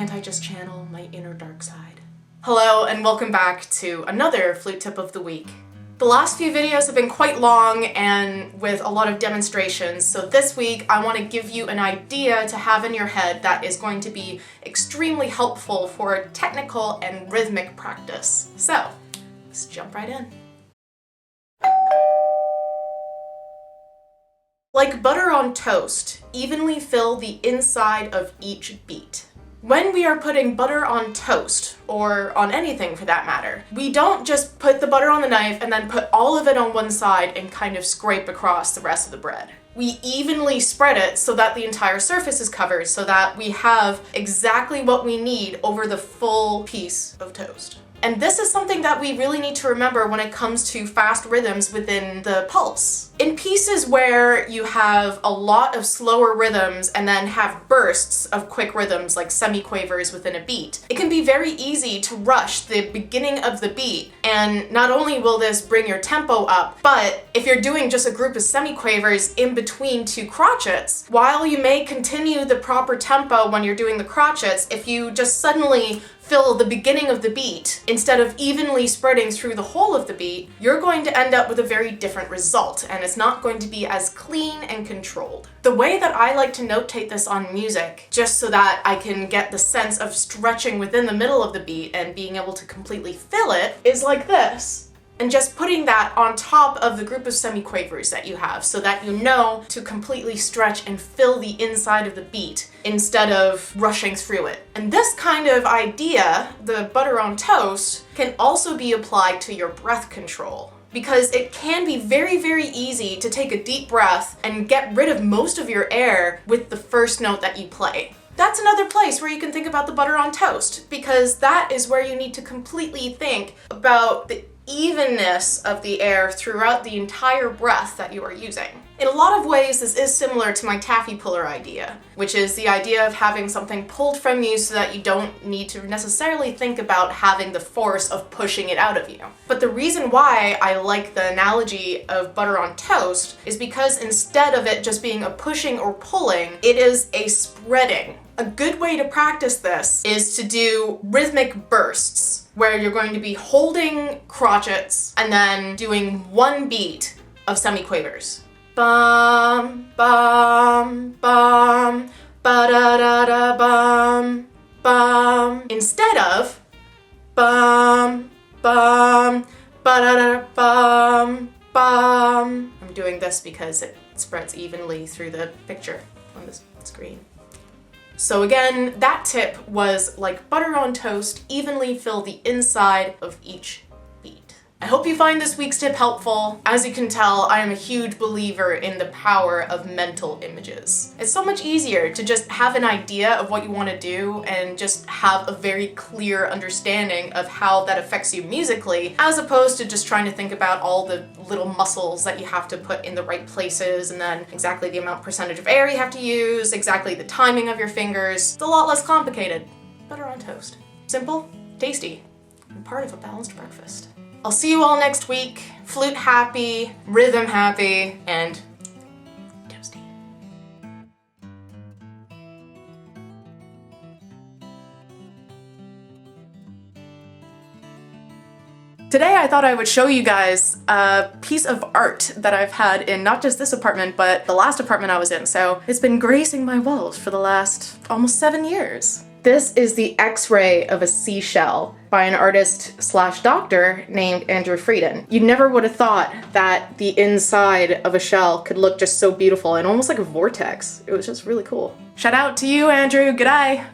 Can't I just channel my inner dark side? Hello and welcome back to another flute tip of the week. The last few videos have been quite long and with a lot of demonstrations, so this week I want to give you an idea to have in your head that is going to be extremely helpful for technical and rhythmic practice. So, let's jump right in. Like butter on toast, evenly fill the inside of each beat. When we are putting butter on toast, or on anything for that matter, we don't just put the butter on the knife and then put all of it on one side and kind of scrape across the rest of the bread. We evenly spread it so that the entire surface is covered so that we have exactly what we need over the full piece of toast. And this is something that we really need to remember when it comes to fast rhythms within the pulse. In pieces where you have a lot of slower rhythms and then have bursts of quick rhythms like semiquavers within a beat, it can be very easy to rush the beginning of the beat, and not only will this bring your tempo up, but if you're doing just a group of semiquavers in between two crotchets, while you may continue the proper tempo when you're doing the crotchets, if you just suddenly fill the beginning of the beat instead of evenly spreading through the whole of the beat, you're going to end up with a very different result, and it's not going to be as clean and controlled. The way that I like to notate this on music, just so that I can get the sense of stretching within the middle of the beat and being able to completely fill it, is like this. And just putting that on top of the group of semiquavers that you have so that you know to completely stretch and fill the inside of the beat instead of rushing through it. And this kind of idea, the butter on toast, can also be applied to your breath control, because it can be very, very easy to take a deep breath and get rid of most of your air with the first note that you play. That's another place where you can think about the butter on toast, because that is where you need to completely think about the evenness of the air throughout the entire breath that you are using. In a lot of ways, this is similar to my taffy puller idea, which is the idea of having something pulled from you so that you don't need to necessarily think about having the force of pushing it out of you. But the reason why I like the analogy of butter on toast is because instead of it just being a pushing or pulling, it is a spreading. A good way to practice this is to do rhythmic bursts, where you're going to be holding crotchets and then doing one beat of semiquavers. Bum, bum, bum, ba-da-da-da, bum, bum. Instead of bum, bum, ba-da-da, bum, bum. I'm doing this because it spreads evenly through the picture on this screen. So again, that tip was like butter on toast, evenly fill the inside of each beat. I hope you find this week's tip helpful. As you can tell, I am a huge believer in the power of mental images. It's so much easier to just have an idea of what you want to do and just have a very clear understanding of how that affects you musically, as opposed to just trying to think about all the little muscles that you have to put in the right places, and then exactly the percentage of air you have to use, exactly the timing of your fingers. It's a lot less complicated. Butter on toast. Simple, tasty, and part of a balanced breakfast. I'll see you all next week. Flute happy, rhythm happy, and toasty. Today I thought I would show you guys a piece of art that I've had in not just this apartment, but the last apartment I was in. So it's been gracing my walls for the last almost 7 years. This is the X-ray of a seashell by an artist/doctor named Andrew Frieden. You never would have thought that the inside of a shell could look just so beautiful and almost like a vortex. It was just really cool. Shout out to you, Andrew. Good eye.